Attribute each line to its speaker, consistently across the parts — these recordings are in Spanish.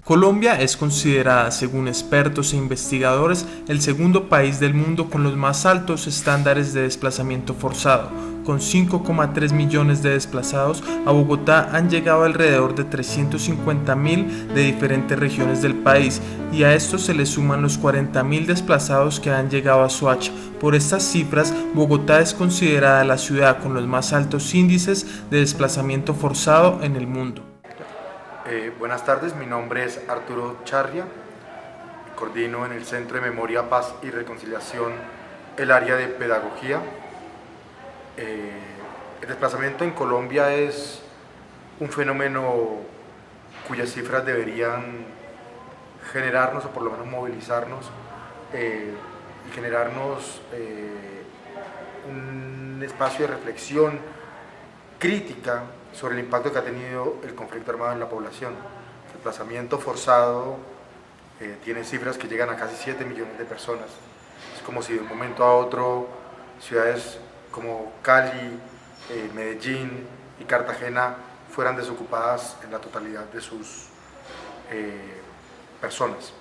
Speaker 1: Colombia es considerada, según expertos e investigadores, el segundo país del mundo con los más altos estándares de desplazamiento forzado. Con 5,3 millones de desplazados, a Bogotá han llegado alrededor de 350.000 de diferentes regiones del país, y a esto se le suman los 40.000 desplazados que han llegado a Soacha. Por estas cifras, Bogotá es considerada la ciudad con los más altos índices de desplazamiento forzado en el mundo.
Speaker 2: Buenas tardes, mi nombre es Arturo Charria, coordino en el Centro de Memoria, Paz y Reconciliación el área de pedagogía. El desplazamiento en Colombia es un fenómeno cuyas cifras deberían generarnos, o por lo menos movilizarnos, y generarnos un espacio de reflexión crítica sobre el impacto que ha tenido el conflicto armado en la población. El desplazamiento forzado tiene cifras que llegan a casi 7 millones de personas. Es como si de un momento a otro ciudades como Cali, Medellín y Cartagena fueran desocupadas en la totalidad de sus personas.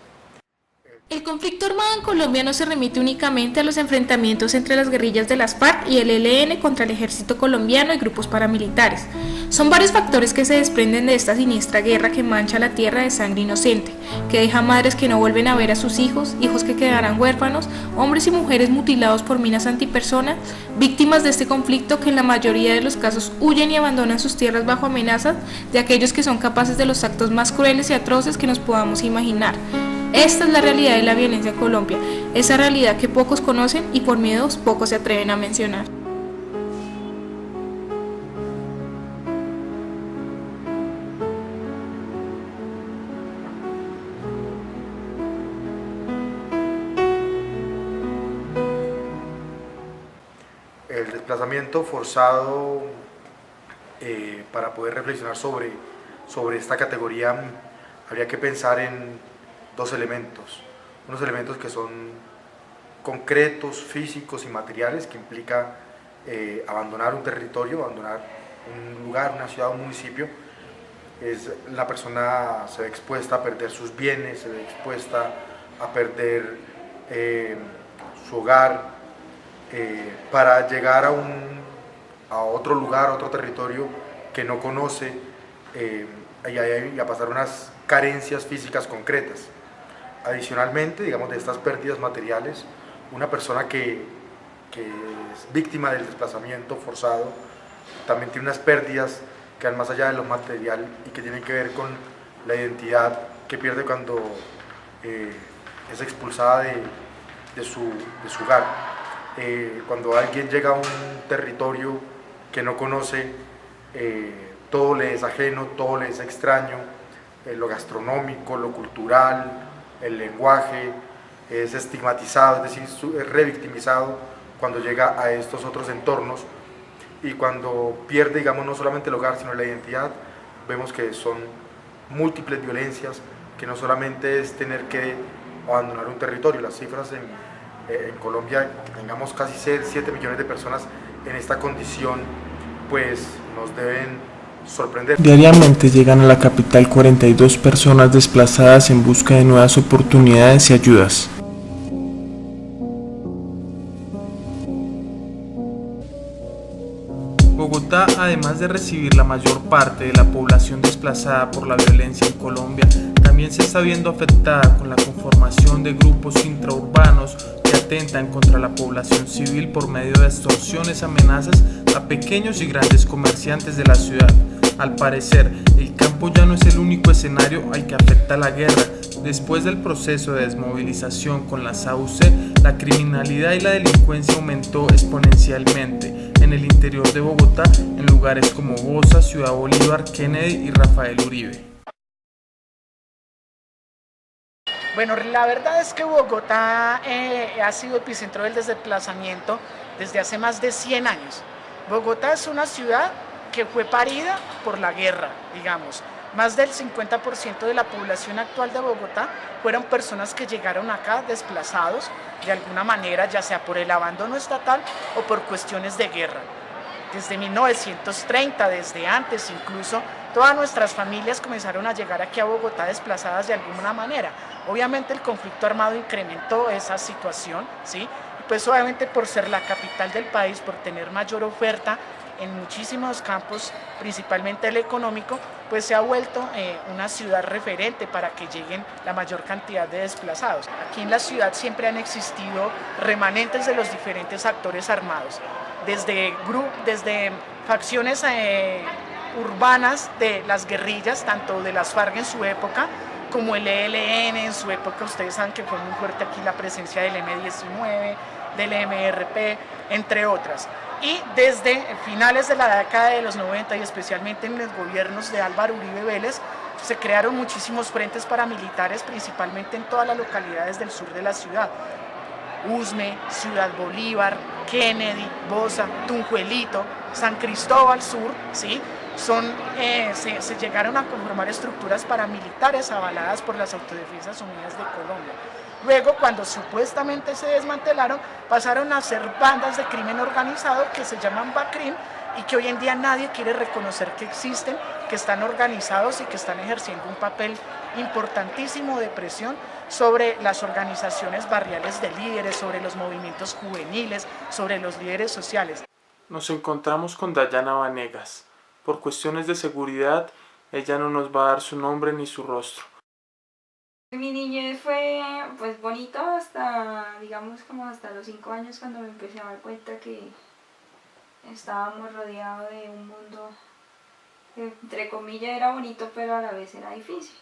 Speaker 3: El conflicto armado en Colombia no se remite únicamente a los enfrentamientos entre las guerrillas de las FARC y el ELN contra el ejército colombiano y grupos paramilitares. Son varios factores que se desprenden de esta siniestra guerra que mancha la tierra de sangre inocente, que deja madres que no vuelven a ver a sus hijos, hijos que quedarán huérfanos, hombres y mujeres mutilados por minas antipersonas, víctimas de este conflicto que en la mayoría de los casos huyen y abandonan sus tierras bajo amenazas de aquellos que son capaces de los actos más crueles y atroces que nos podamos imaginar. Esta es la realidad de la violencia en Colombia, esa realidad que pocos conocen y por miedos pocos se atreven a mencionar.
Speaker 2: El desplazamiento forzado, para poder reflexionar sobre esta categoría, habría que pensar en dos elementos, unos elementos que son concretos, físicos y materiales, que implica abandonar un territorio, abandonar un lugar, una ciudad, un municipio. La persona se ve expuesta a perder sus bienes, se ve expuesta a perder su hogar, para llegar a otro lugar, a otro territorio que no conoce, y a pasar unas carencias físicas concretas. Adicionalmente, digamos, de estas pérdidas materiales, una persona que es víctima del desplazamiento forzado también tiene unas pérdidas que van más allá de lo material y que tienen que ver con la identidad que pierde cuando es expulsada de su hogar. Cuando alguien llega a un territorio que no conoce, todo le es ajeno, todo le es extraño, lo gastronómico, lo cultural, el lenguaje, es estigmatizado, es decir, es revictimizado cuando llega a estos otros entornos, y cuando pierde, digamos, no solamente el hogar, sino la identidad, vemos que son múltiples violencias, que no solamente es tener que abandonar un territorio. Las cifras en Colombia, que tengamos casi 7 millones de personas en esta condición, pues nos deben sorprender.
Speaker 1: Diariamente llegan a la capital 42 personas desplazadas en busca de nuevas oportunidades y ayudas. Bogotá, además de recibir la mayor parte de la población desplazada por la violencia en Colombia, también se está viendo afectada con la conformación de grupos intraurbanos que atentan contra la población civil por medio de extorsiones, amenazas a pequeños y grandes comerciantes de la ciudad. Al parecer, el campo ya no es el único escenario al que afecta la guerra. Después del proceso de desmovilización con las AUC, la criminalidad y la delincuencia aumentó exponencialmente en el interior de Bogotá, en lugares como Bosa, Ciudad Bolívar, Kennedy y Rafael Uribe.
Speaker 4: Bueno, la verdad es que Bogotá ha sido epicentro del desplazamiento desde hace más de 100 años. Bogotá es una ciudad que fue parida por la guerra, digamos. Más del 50% de la población actual de Bogotá fueron personas que llegaron acá desplazados de alguna manera, ya sea por el abandono estatal o por cuestiones de guerra. Desde 1930, desde antes incluso, todas nuestras familias comenzaron a llegar aquí a Bogotá desplazadas de alguna manera. Obviamente el conflicto armado incrementó esa situación, ¿sí? Pues obviamente por ser la capital del país, por tener mayor oferta en muchísimos campos, principalmente el económico, pues se ha vuelto una ciudad referente para que lleguen la mayor cantidad de desplazados. Aquí en la ciudad siempre han existido remanentes de los diferentes actores armados, desde facciones urbanas de las guerrillas, tanto de las FARC en su época, como el ELN en su época. Ustedes saben que fue muy fuerte aquí la presencia del M-19, del MRP, entre otras. Y desde finales de la década de los 90 y especialmente en los gobiernos de Álvaro Uribe Vélez, se crearon muchísimos frentes paramilitares, principalmente en todas las localidades del sur de la ciudad. Usme, Ciudad Bolívar, Kennedy, Bosa, Tunjuelito, San Cristóbal Sur, ¿sí? Se llegaron a conformar estructuras paramilitares avaladas por las Autodefensas Unidas de Colombia. Luego, cuando supuestamente se desmantelaron, pasaron a ser bandas de crimen organizado que se llaman BACRIM y que hoy en día nadie quiere reconocer que existen, que están organizados y que están ejerciendo un papel importantísimo de presión sobre las organizaciones barriales de líderes, sobre los movimientos juveniles, sobre los líderes sociales.
Speaker 1: Nos encontramos con Dayana Vanegas. Por cuestiones de seguridad, ella no nos va a dar su nombre ni su rostro.
Speaker 5: Mi niñez fue pues bonito hasta, digamos, como hasta los 5 años, cuando me empecé a dar cuenta que estábamos rodeados de un mundo que entre comillas era bonito, pero a la vez era difícil.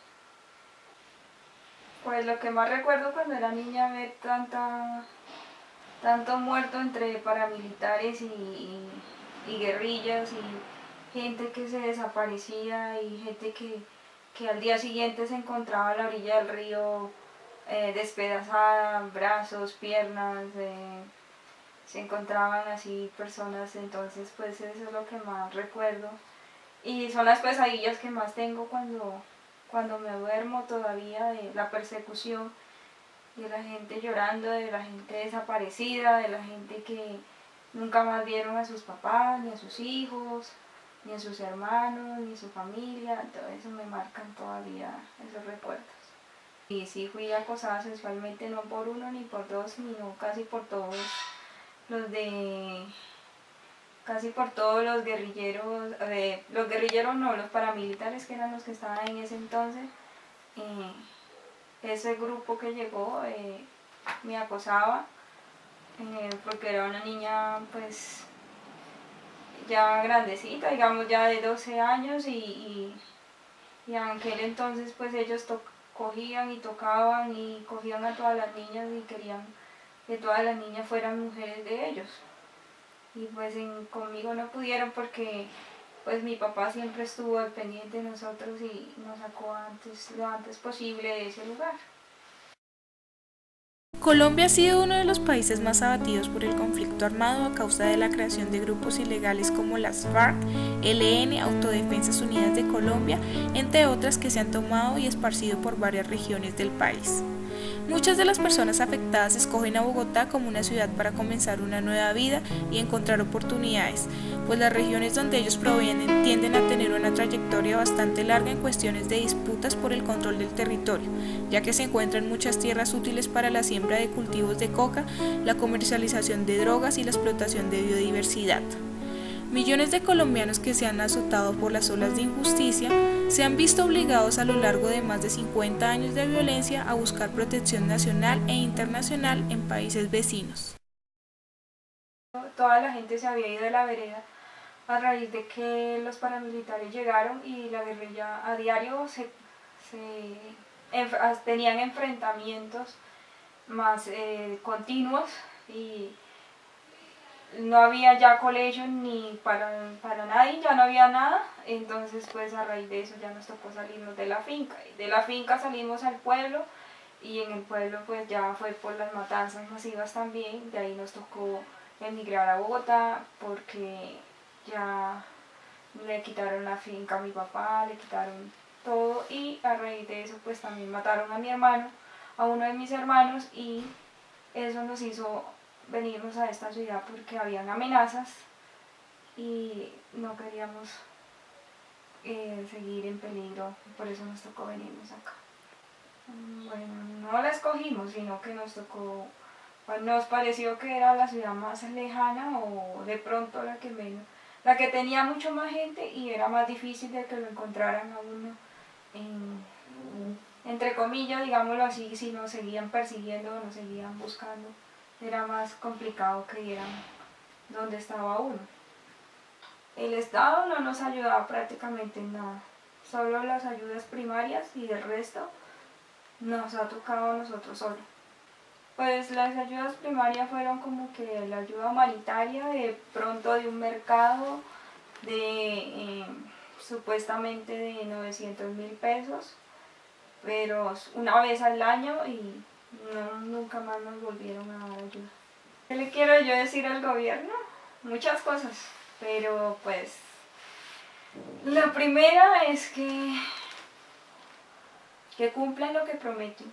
Speaker 5: Pues lo que más recuerdo cuando era niña, ver tanto muerto entre paramilitares y guerrillas, y gente que se desaparecía, y gente que al día siguiente se encontraba a la orilla del río despedazada, brazos, piernas, se encontraban así personas. Entonces pues eso es lo que más recuerdo, y son las pesadillas que más tengo cuando me duermo todavía, de la persecución, de la gente llorando, de la gente desaparecida, de la gente que nunca más vieron a sus papás, ni a sus hijos, ni a sus hermanos, ni a su familia. Todo eso me marcan todavía esos recuerdos. Y sí, fui acosada sexualmente, no por uno ni por dos, sino casi por todos los guerrilleros, los paramilitares, que eran los que estaban en ese entonces. Ese grupo que llegó me acosaba, porque era una niña pues ya grandecita, digamos ya de 12 años, y en aquel entonces pues ellos cogían y tocaban y cogían a todas las niñas y querían que todas las niñas fueran mujeres de ellos. Y pues conmigo no pudieron, porque pues mi papá siempre estuvo al pendiente de nosotros y nos sacó lo antes posible de ese lugar.
Speaker 3: Colombia ha sido uno de los países más abatidos por el conflicto armado a causa de la creación de grupos ilegales como las FARC, ELN, Autodefensas Unidas de Colombia, entre otras, que se han tomado y esparcido por varias regiones del país. Muchas de las personas afectadas escogen a Bogotá como una ciudad para comenzar una nueva vida y encontrar oportunidades, pues las regiones donde ellos provienen tienden a tener una trayectoria bastante larga en cuestiones de disputas por el control del territorio, ya que se encuentran muchas tierras útiles para la siembra de cultivos de coca, la comercialización de drogas y la explotación de biodiversidad. Millones de colombianos que se han azotado por las olas de injusticia se han visto obligados a lo largo de más de 50 años de violencia a buscar protección nacional e internacional en países vecinos.
Speaker 5: Toda la gente se había ido de la vereda a raíz de que los paramilitares llegaron, y la guerrilla a diario tenían enfrentamientos más continuos, y no había ya colegio ni para nadie, ya no había nada. Entonces pues a raíz de eso ya nos tocó salirnos de la finca, y de la finca salimos al pueblo, y en el pueblo pues ya fue por las matanzas masivas también. De ahí nos tocó emigrar a Bogotá, porque ya le quitaron la finca a mi papá, le quitaron todo, y a raíz de eso pues también mataron a mi hermano, a uno de mis hermanos, y eso nos hizo venirnos a esta ciudad porque habían amenazas y no queríamos seguir en peligro, por eso nos tocó venirnos acá. Bueno, no la escogimos, sino que nos tocó, nos pareció que era la ciudad más lejana o de pronto la que menos, la que tenía mucho más gente y era más difícil de que lo encontraran a uno, entre comillas, digámoslo así, si nos seguían persiguiendo o nos seguían buscando, era más complicado que dieran donde estaba uno. El Estado no nos ayudaba prácticamente en nada, solo las ayudas primarias y del resto nos ha tocado a nosotros solos. Pues las ayudas primarias fueron como que la ayuda humanitaria de pronto de un mercado de supuestamente de 900.000 pesos, pero una vez al año y nunca más nos volvieron a dar ayuda. ¿Qué le quiero yo decir al gobierno? Muchas cosas, pero pues la primera es que cumplan lo que prometen,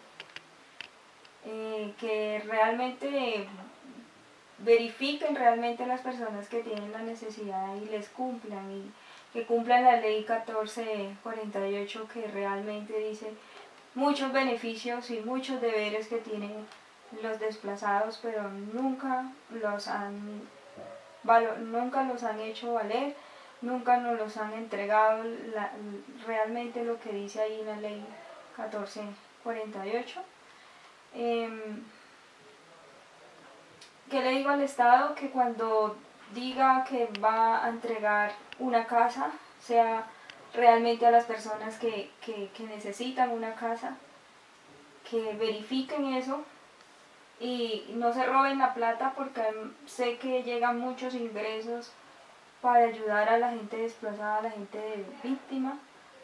Speaker 5: que realmente verifiquen realmente las personas que tienen la necesidad y les cumplan, y que cumplan la ley 1448 que realmente dice muchos beneficios y muchos deberes que tienen los desplazados, pero nunca los han hecho valer, nunca nos los han entregado realmente lo que dice ahí en la ley 1448. ¿Qué le digo al Estado? Que cuando diga que va a entregar una casa, sea realmente a las personas que necesitan una casa, que verifiquen eso y no se roben la plata, porque sé que llegan muchos ingresos para ayudar a la gente desplazada, a la gente víctima,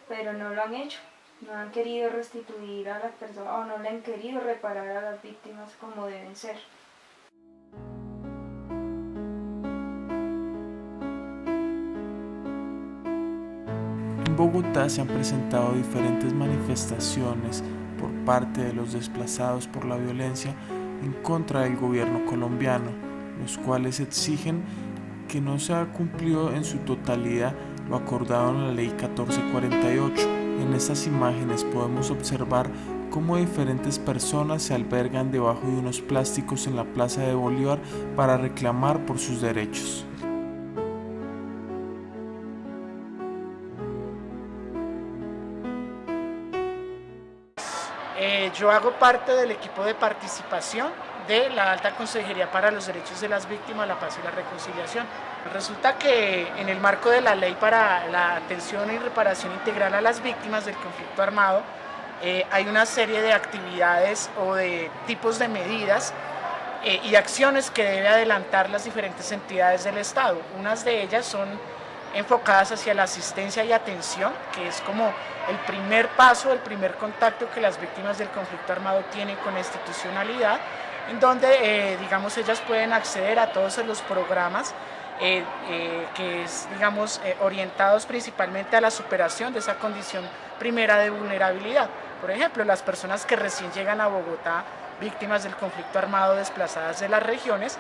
Speaker 5: pero no lo han hecho. No han querido restituir a las personas o no le han querido reparar a las víctimas como deben ser.
Speaker 1: En Bogotá se han presentado diferentes manifestaciones por parte de los desplazados por la violencia en contra del gobierno colombiano, los cuales exigen que no se ha cumplido en su totalidad lo acordado en la ley 1448. En estas imágenes podemos observar cómo diferentes personas se albergan debajo de unos plásticos en la Plaza de Bolívar para reclamar por sus derechos.
Speaker 4: Yo hago parte del equipo de participación de la Alta Consejería para los Derechos de las Víctimas, la Paz y la Reconciliación. Resulta que en el marco de la Ley para la Atención y Reparación Integral a las Víctimas del Conflicto Armado, hay una serie de actividades o de tipos de medidas y acciones que debe adelantar las diferentes entidades del Estado. Unas de ellas son enfocadas hacia la asistencia y atención, que es como el primer paso, el primer contacto que las víctimas del conflicto armado tienen con la institucionalidad, en donde digamos ellas pueden acceder a todos los programas que es digamos orientados principalmente a la superación de esa condición primera de vulnerabilidad. Por ejemplo, las personas que recién llegan a Bogotá, víctimas del conflicto armado desplazadas de las regiones,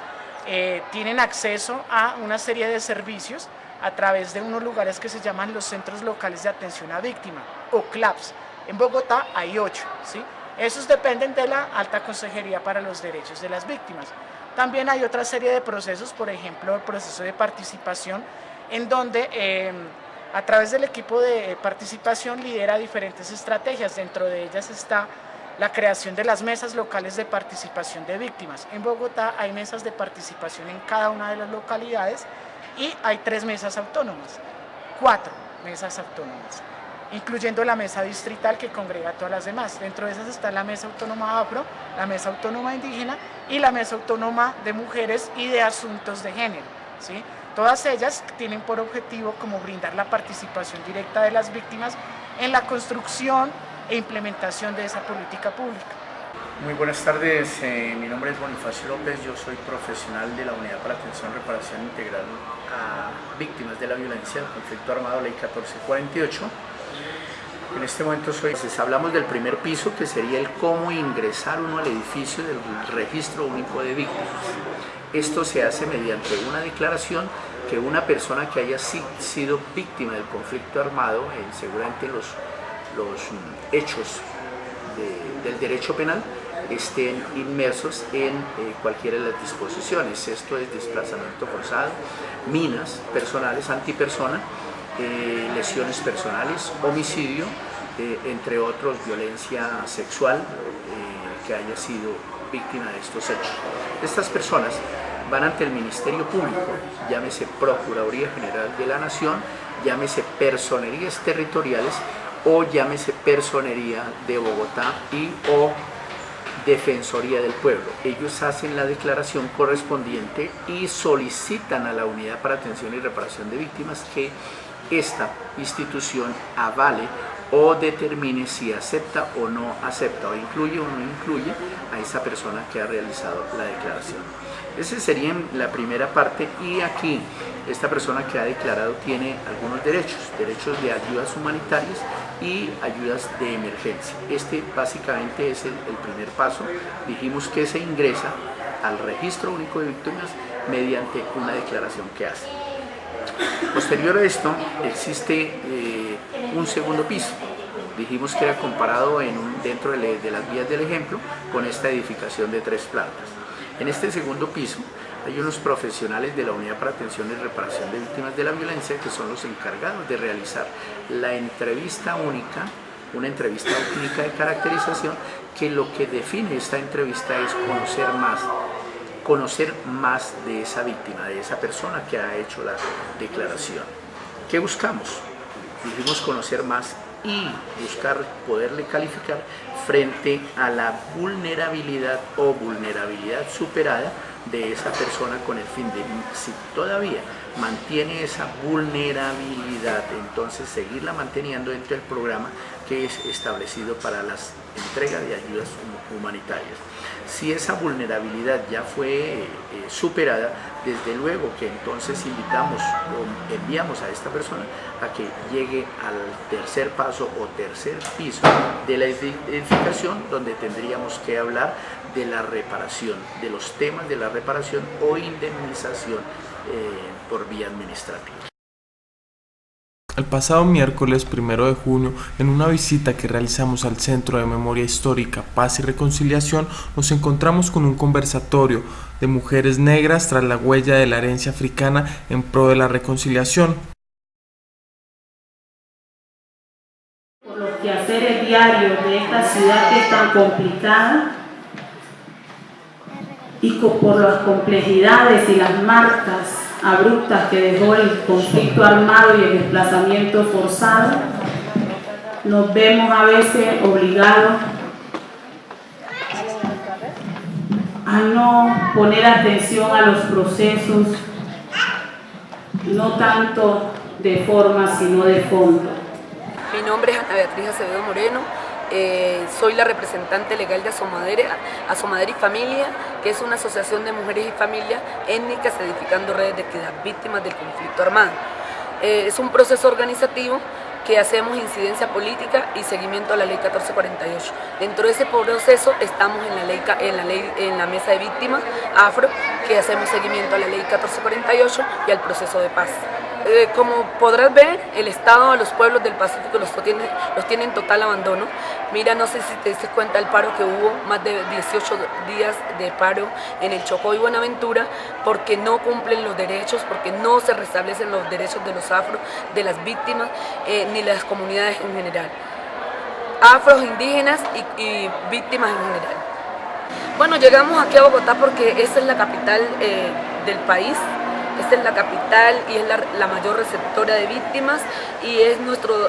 Speaker 4: tienen acceso a una serie de servicios a través de unos lugares que se llaman los Centros Locales de Atención a Víctima, o CLAPS. En Bogotá hay 8, ¿sí? Esos dependen de la Alta Consejería para los Derechos de las Víctimas. También hay otra serie de procesos, por ejemplo, el proceso de participación, en donde a través del equipo de participación lidera diferentes estrategias. Dentro de ellas está la creación de las mesas locales de participación de víctimas. En Bogotá hay mesas de participación en cada una de las localidades y hay 3 mesas autónomas, 4 mesas autónomas, incluyendo la mesa distrital que congrega a todas las demás. Dentro de esas está la mesa autónoma afro, la mesa autónoma indígena y la mesa autónoma de mujeres y de asuntos de género, ¿sí? Todas ellas tienen por objetivo como brindar la participación directa de las víctimas en la construcción e implementación de esa política pública.
Speaker 6: Muy buenas tardes, mi nombre es Bonifacio López, yo soy profesional de la Unidad para Atención y Reparación Integral a Víctimas de la Violencia del Conflicto Armado, Ley 1448. En este momento hablamos del primer piso, que sería el cómo ingresar uno al edificio del Registro Único de Víctimas. Esto se hace mediante una declaración que una persona que haya sido víctima del conflicto armado, seguramente los hechos del derecho penal, estén inmersos en cualquiera de las disposiciones. Esto es desplazamiento forzado, minas personales, antipersona, lesiones personales, homicidio, entre otros, violencia sexual, que haya sido víctima de estos hechos. Estas personas van ante el Ministerio Público, llámese Procuraduría General de la Nación, llámese Personerías Territoriales o llámese Personería de Bogotá o Defensoría del Pueblo. Ellos hacen la declaración correspondiente y solicitan a la Unidad para Atención y Reparación de Víctimas que esta institución avale o determine si acepta o no acepta, o incluye o no incluye a esa persona que ha realizado la declaración. Esa sería la primera parte, y aquí esta persona que ha declarado tiene algunos derechos de ayudas humanitarias y ayudas de emergencia. Este básicamente es el primer paso. Dijimos que se ingresa al Registro Único de Víctimas mediante una declaración que hace. Posterior a esto existe un segundo piso. Dijimos que era comparado dentro de las vías del ejemplo con esta edificación de 3 plantas. En este segundo piso hay unos profesionales de la Unidad para Atención y Reparación de Víctimas de la Violencia que son los encargados de realizar la entrevista única, una entrevista única de caracterización, que lo que define esta entrevista es conocer más de esa víctima, de esa persona que ha hecho la declaración. ¿Qué buscamos? Dijimos conocer más y buscar poderle calificar frente a la vulnerabilidad o vulnerabilidad superada de esa persona, con el fin de, si todavía mantiene esa vulnerabilidad, entonces seguirla manteniendo dentro del programa que es establecido para la entrega de ayudas humanitarias. Si esa vulnerabilidad ya fue superada, desde luego que entonces invitamos o enviamos a esta persona a que llegue al tercer paso o tercer piso de la edificación, donde tendríamos que hablar de la reparación, de los temas de la reparación o indemnización por vía administrativa.
Speaker 1: El pasado miércoles 1 de junio, en una visita que realizamos al Centro de Memoria Histórica, Paz y Reconciliación, nos encontramos con un conversatorio de mujeres negras tras la huella de la herencia africana en pro de la reconciliación.
Speaker 7: Por los quehaceres diarios de esta ciudad que es tan complicada y por las complejidades y las marcas abruptas que dejó el conflicto armado y el desplazamiento forzado, nos vemos a veces obligados a no poner atención a los procesos, no tanto de forma sino de fondo.
Speaker 8: Mi nombre es Ana Beatriz Acevedo Moreno. Soy la representante legal de Asomadere y Familia, que es una asociación de mujeres y familias étnicas edificando redes de equidad víctimas del conflicto armado. Es un proceso organizativo que hacemos incidencia política y seguimiento a la ley 1448. Dentro de ese proceso estamos en la mesa de víctimas afro, que hacemos seguimiento a la ley 1448 y al proceso de paz. Como podrás ver, el Estado a los pueblos del Pacífico los tiene en total abandono. Mira, no sé si te diste cuenta el paro que hubo, más de 18 días de paro en el Chocó y Buenaventura, porque no cumplen los derechos, porque no se restablecen los derechos de los afros, de las víctimas, ni las comunidades en general. Afros, indígenas y víctimas en general. Bueno, llegamos aquí a Bogotá porque esa es la capital del país. Esta es la capital y es la mayor receptora de víctimas, y es nuestro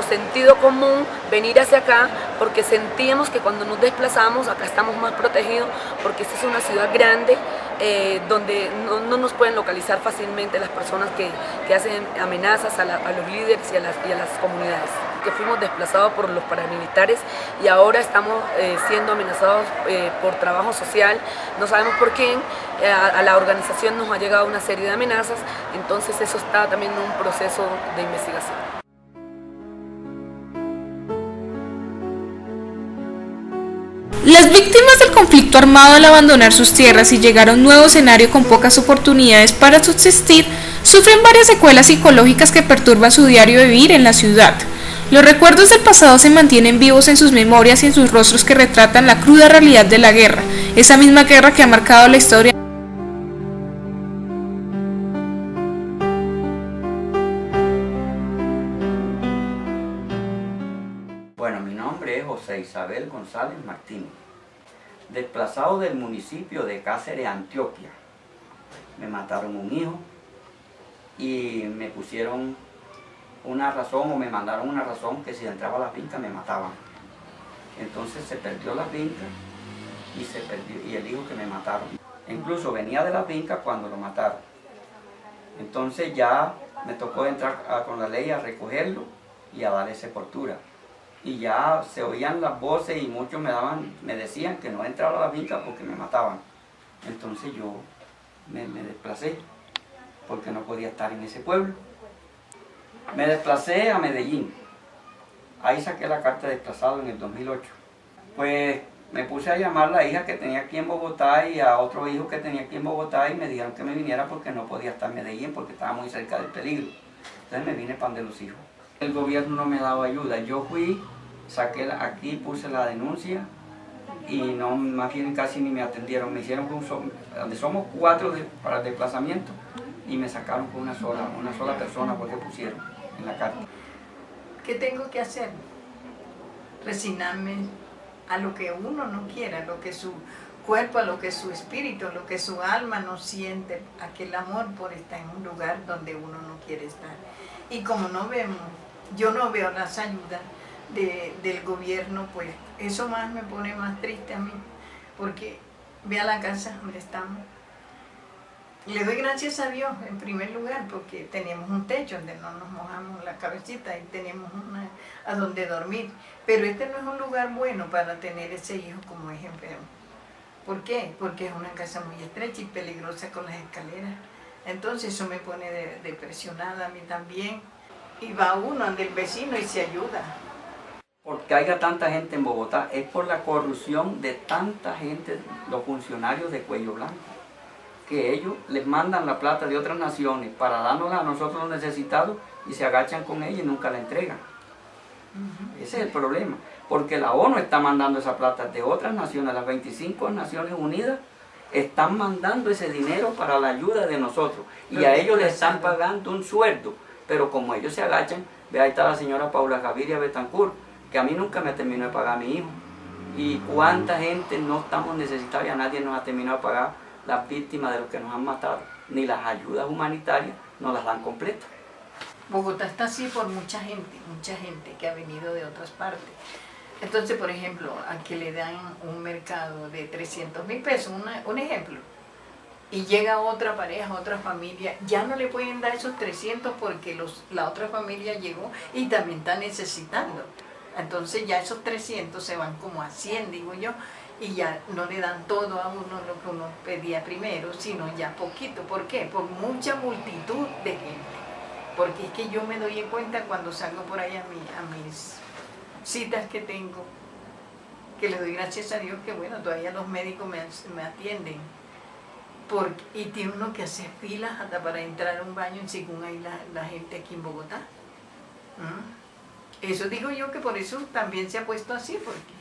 Speaker 8: sentido común venir hacia acá, porque sentíamos que cuando nos desplazamos acá estamos más protegidos, porque esta es una ciudad grande donde no nos pueden localizar fácilmente las personas que hacen amenazas a los líderes y a las comunidades. Que fuimos desplazados por los paramilitares y ahora estamos siendo amenazados por trabajo social, no sabemos por quién. A la organización nos ha llegado una serie de amenazas, entonces eso está también en un proceso de investigación.
Speaker 3: Las víctimas del conflicto armado al abandonar sus tierras y llegar a un nuevo escenario con pocas oportunidades para subsistir, sufren varias secuelas psicológicas que perturban su diario vivir en la ciudad. Los recuerdos del pasado se mantienen vivos en sus memorias y en sus rostros que retratan la cruda realidad de la guerra, esa misma guerra que ha marcado la historia.
Speaker 9: Bueno, mi nombre es José Isabel González Martínez, desplazado del municipio de Cáceres, Antioquia. Me mataron un hijo y me pusieron una razón, o me mandaron una razón, que si entraba a la finca me mataban. Entonces se perdió la finca y el hijo que me mataron. Incluso venía de la finca cuando lo mataron. Entonces ya me tocó entrar con la ley a recogerlo y a darle sepultura. Y ya se oían las voces y muchos me decían que no entraba a la finca porque me mataban. Entonces yo me desplacé porque no podía estar en ese pueblo. Me desplacé a Medellín. Ahí saqué la carta de desplazado en el 2008. Pues me puse a llamar a la hija que tenía aquí en Bogotá y a otro hijo que tenía aquí en Bogotá y me dijeron que me viniera porque no podía estar en Medellín porque estaba muy cerca del peligro. Entonces me vine para donde los hijos. El gobierno no me daba ayuda. Yo fui, aquí puse la denuncia y no, más bien casi ni me atendieron. Me hicieron donde somos 4 para el desplazamiento y me sacaron con una sola persona porque pusieron en la carta.
Speaker 10: ¿Qué tengo que hacer? Resignarme a lo que uno no quiera, a lo que su cuerpo, a lo que su espíritu, a lo que su alma no siente, aquel amor por estar en un lugar donde uno no quiere estar. Y como yo no veo las ayudas del gobierno, pues eso más me pone más triste a mí, porque ve a la casa donde estamos. Le doy gracias a Dios en primer lugar porque tenemos un techo donde no nos mojamos la cabecita y tenemos a donde dormir. Pero este no es un lugar bueno para tener ese hijo como es enfermo. ¿Por qué? Porque es una casa muy estrecha y peligrosa con las escaleras. Entonces eso me pone depresionada a mí también. Y va uno ante el vecino y se ayuda.
Speaker 9: Porque haya tanta gente en Bogotá es por la corrupción de tanta gente, los funcionarios de cuello blanco, que ellos les mandan la plata de otras naciones para dárnosla a nosotros los necesitados y se agachan con ella y nunca la entregan. Ese es el problema, porque la ONU está mandando esa plata de otras naciones, las 25 Naciones Unidas están mandando ese dinero para la ayuda de nosotros y a ellos les están pagando un sueldo, pero como ellos se agachan, ve ahí está la señora Paula Gaviria Betancourt, que a mí nunca me terminó de pagar mi hijo. Y cuánta gente no estamos necesitados y a nadie nos ha terminado de pagar las víctimas de los que nos han matado, ni las ayudas humanitarias nos las dan completas.
Speaker 10: Bogotá está así por mucha gente que ha venido de otras partes. Entonces, por ejemplo, aquí le dan un mercado de 300.000 pesos, un ejemplo, y llega otra pareja, otra familia, ya no le pueden dar esos 300 porque la otra familia llegó y también está necesitando. Entonces ya esos 300 se van como a 100, digo yo, y ya no le dan todo a uno lo que uno pedía primero, sino ya poquito. ¿Por qué? Por mucha multitud de gente. Porque es que yo me doy cuenta cuando salgo por ahí a mis citas que tengo, que le doy gracias a Dios que bueno, todavía los médicos me atienden. Y tiene uno que hacer filas hasta para entrar a un baño según hay la gente aquí en Bogotá. Eso digo yo que por eso también se ha puesto así, porque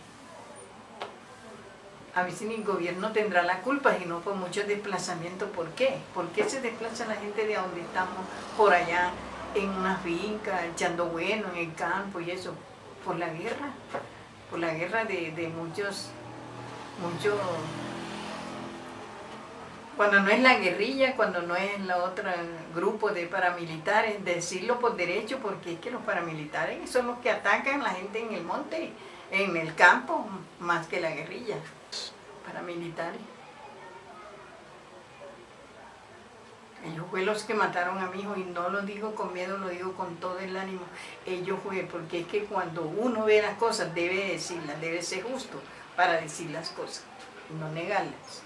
Speaker 10: a veces ni el gobierno tendrá la culpa, sino por muchos desplazamientos. ¿Por qué? ¿Por qué se desplaza la gente de donde estamos por allá en una finca, echando bueno, en el campo y eso? Por la guerra de muchos, cuando no es la guerrilla, cuando no es la otra grupo de paramilitares, decirlo por derecho, porque es que los paramilitares son los que atacan a la gente en el monte, en el campo, más que la guerrilla. Paramilitares. Ellos fue los que mataron a mi hijo y no lo digo con miedo, lo digo con todo el ánimo. Ellos fue, porque es que cuando uno ve las cosas debe decirlas, debe ser justo para decir las cosas, no negarlas.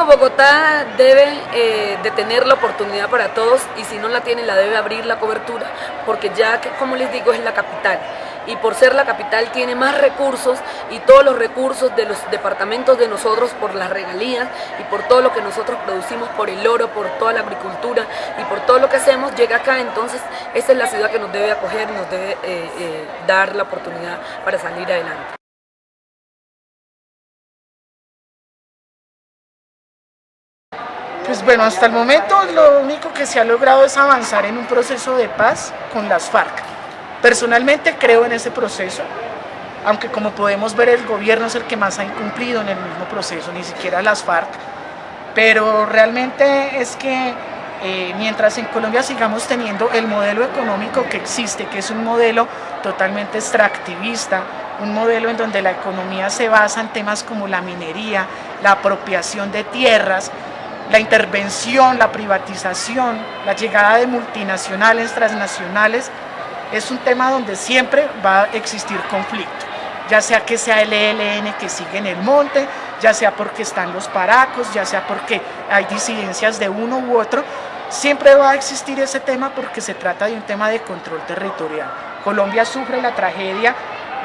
Speaker 8: Bogotá debe de tener la oportunidad para todos y si no la tiene la debe abrir la cobertura porque ya que como les digo es la capital y por ser la capital tiene más recursos y todos los recursos de los departamentos de nosotros por las regalías y por todo lo que nosotros producimos, por el oro, por toda la agricultura y por todo lo que hacemos, llega acá. Entonces esta es la ciudad que nos debe acoger, nos debe dar la oportunidad para salir adelante.
Speaker 4: Pues bueno, hasta el momento lo único que se ha logrado es avanzar en un proceso de paz con las FARC. Personalmente creo en ese proceso, aunque como podemos ver el gobierno es el que más ha incumplido en el mismo proceso, ni siquiera las FARC. Pero realmente es que mientras en Colombia sigamos teniendo el modelo económico que existe, que es un modelo totalmente extractivista, un modelo en donde la economía se basa en temas como la minería, la apropiación de tierras, la intervención, la privatización, la llegada de multinacionales, transnacionales, es un tema donde siempre va a existir conflicto, ya sea que sea el ELN que sigue en el monte, ya sea porque están los paracos, ya sea porque hay disidencias de uno u otro, siempre va a existir ese tema porque se trata de un tema de control territorial. Colombia sufre la tragedia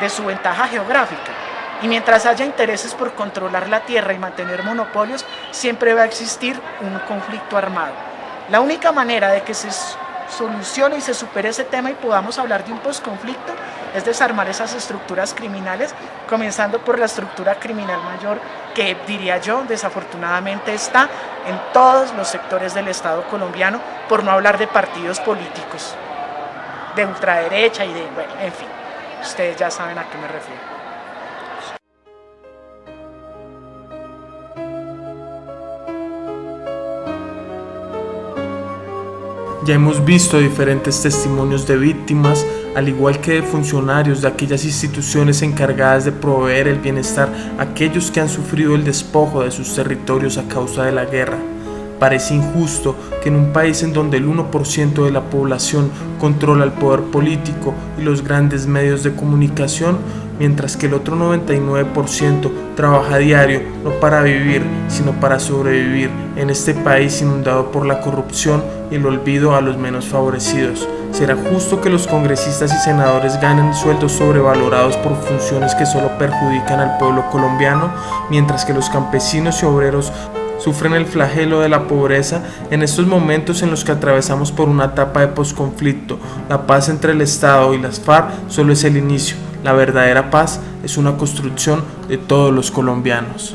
Speaker 4: de su ventaja geográfica. Y mientras haya intereses por controlar la tierra y mantener monopolios, siempre va a existir un conflicto armado. La única manera de que se solucione y se supere ese tema y podamos hablar de un posconflicto es desarmar esas estructuras criminales, comenzando por la estructura criminal mayor que, diría yo, desafortunadamente está en todos los sectores del Estado colombiano, por no hablar de partidos políticos, de ultraderecha y de, bueno, en fin, ustedes ya saben a qué me refiero.
Speaker 1: Ya hemos visto diferentes testimonios de víctimas, al igual que de funcionarios de aquellas instituciones encargadas de proveer el bienestar a aquellos que han sufrido el despojo de sus territorios a causa de la guerra. Parece injusto que en un país en donde el 1% de la población controla el poder político y los grandes medios de comunicación, mientras que el otro 99% trabaja a diario no para vivir, sino para sobrevivir en este país inundado por la corrupción y el olvido a los menos favorecidos. ¿Será justo que los congresistas y senadores ganen sueldos sobrevalorados por funciones que solo perjudican al pueblo colombiano, mientras que los campesinos y obreros sufren el flagelo de la pobreza en estos momentos en los que atravesamos por una etapa de posconflicto? La paz entre el Estado y las FARC solo es el inicio. La verdadera paz es una construcción de todos los colombianos.